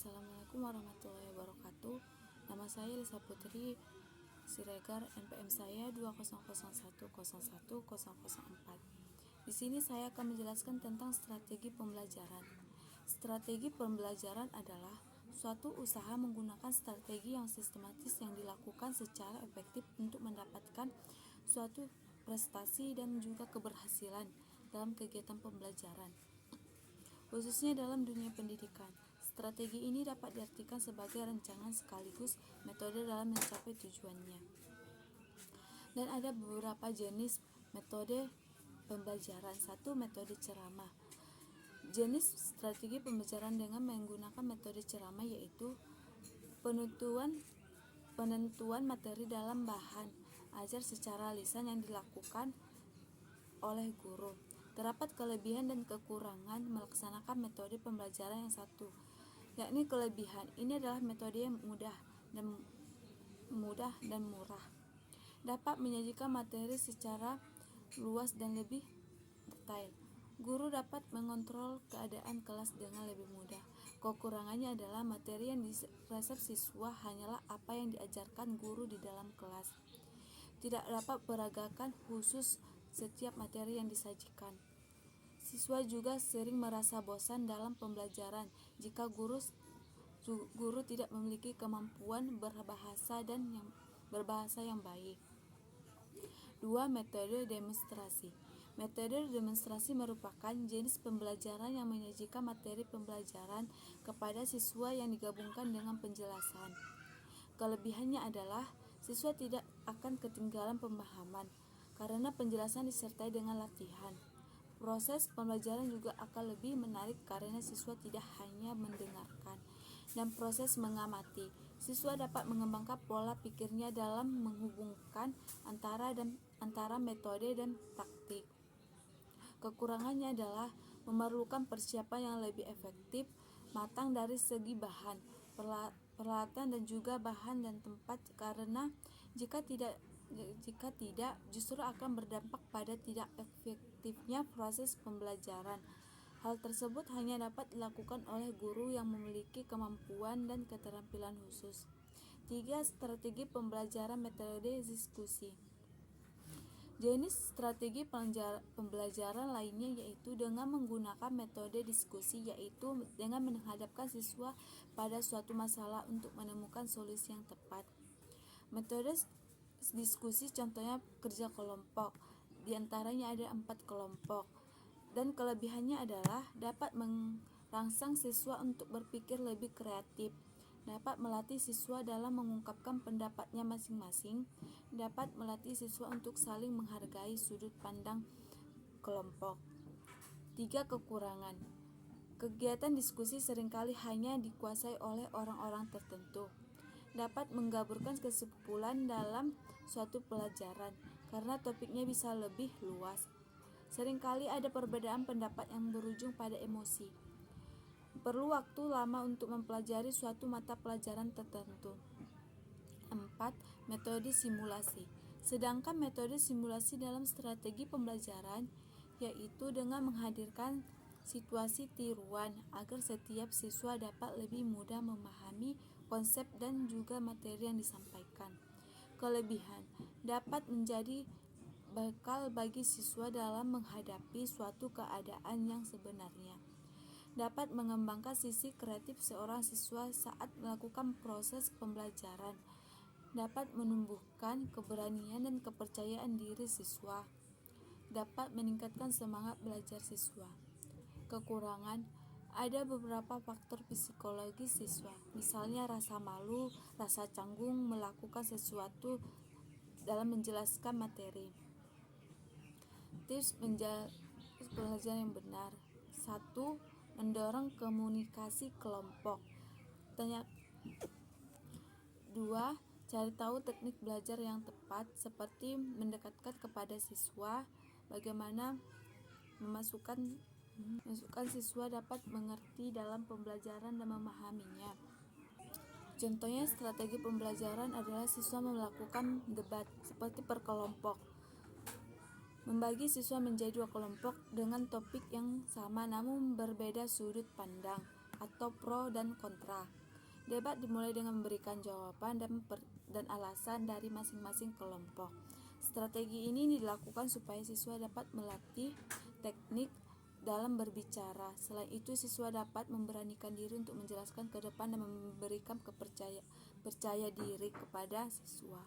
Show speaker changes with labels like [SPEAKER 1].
[SPEAKER 1] Assalamualaikum warahmatullahi wabarakatuh. Nama saya Lisa Putri Siregar, NPM saya 200101004. Di sini saya akan menjelaskan tentang strategi pembelajaran. Strategi pembelajaran adalah suatu usaha menggunakan strategi yang sistematis yang dilakukan secara efektif untuk mendapatkan suatu prestasi dan juga keberhasilan dalam kegiatan pembelajaran, khususnya dalam dunia pendidikan. Strategi ini dapat diartikan sebagai rancangan sekaligus metode dalam mencapai tujuannya. Dan ada beberapa jenis metode pembelajaran. 1. Metode ceramah. Jenis strategi pembelajaran dengan menggunakan metode ceramah yaitu penentuan materi dalam bahan ajar secara lisan yang dilakukan oleh guru. Terdapat kelebihan dan kekurangan melaksanakan metode pembelajaran yang satu, yakni kelebihan ini adalah metode yang mudah dan murah, dapat menyajikan materi secara luas dan lebih detail. Guru dapat mengontrol keadaan kelas dengan lebih mudah. Kekurangannya adalah materi yang diresep siswa hanyalah apa yang diajarkan guru di dalam kelas. Tidak dapat peragakan khusus setiap materi yang disajikan. Siswa juga sering merasa bosan dalam pembelajaran jika guru tidak memiliki kemampuan berbahasa yang baik. 2. Metode demonstrasi. Metode demonstrasi merupakan jenis pembelajaran yang menyajikan materi pembelajaran kepada siswa yang digabungkan dengan penjelasan. Kelebihannya adalah siswa tidak akan ketinggalan pemahaman karena penjelasan disertai dengan latihan. Proses pembelajaran juga akan lebih menarik karena siswa tidak hanya mendengarkan. Dan proses mengamati. Siswa dapat mengembangkan pola pikirnya dalam menghubungkan antara metode dan taktik. Kekurangannya adalah memerlukan persiapan yang lebih efektif, matang dari segi bahan, peralatan dan juga bahan dan tempat karena jika tidak justru akan berdampak pada tidak efektifnya proses pembelajaran. Hal tersebut hanya dapat dilakukan oleh guru yang memiliki kemampuan dan keterampilan khusus. 3. Strategi pembelajaran metode diskusi. Jenis strategi pembelajaran lainnya yaitu dengan menggunakan metode diskusi, yaitu dengan menghadapkan siswa pada suatu masalah untuk menemukan solusi yang tepat. Metode diskusi contohnya kerja kelompok, diantaranya ada 4 kelompok, dan kelebihannya adalah dapat merangsang siswa untuk berpikir lebih kreatif, dapat melatih siswa dalam mengungkapkan pendapatnya masing-masing, dapat melatih siswa untuk saling menghargai sudut pandang kelompok. 3. Kekurangan. Kegiatan diskusi seringkali hanya dikuasai oleh orang-orang tertentu, dapat menggaburkan kesimpulan dalam suatu pelajaran karena topiknya bisa lebih luas. Seringkali ada perbedaan pendapat yang berujung pada emosi. Perlu waktu lama untuk mempelajari suatu mata pelajaran tertentu. 4. Metode simulasi. Sedangkan metode simulasi dalam strategi pembelajaran yaitu dengan menghadirkan situasi tiruan agar setiap siswa dapat lebih mudah memahami konsep dan juga materi yang disampaikan. Kelebihan dapat menjadi bekal bagi siswa dalam menghadapi suatu keadaan yang sebenarnya. Dapat mengembangkan sisi kreatif seorang siswa saat melakukan proses pembelajaran. Dapat menumbuhkan keberanian dan kepercayaan diri siswa. Dapat meningkatkan semangat belajar siswa. Kekurangan, ada beberapa faktor psikologis siswa, misalnya rasa malu, rasa canggung melakukan sesuatu dalam menjelaskan materi. Tips pembelajaran yang benar. 1. Mendorong komunikasi kelompok. 2. Cari tahu teknik belajar yang tepat seperti mendekatkan kepada siswa, bagaimana memasukkan siswa dapat mengerti dalam pembelajaran dan memahaminya. Contohnya strategi pembelajaran adalah siswa melakukan debat seperti per kelompok. Membagi siswa menjadi 2 kelompok dengan topik yang sama namun berbeda sudut pandang. atau pro dan kontra. Debat dimulai dengan memberikan jawaban dan alasan dari masing-masing kelompok. Strategi ini dilakukan supaya siswa dapat melatih teknik dalam berbicara. Selain itu, siswa dapat memberanikan diri untuk menjelaskan ke depan dan memberikan percaya diri kepada siswa.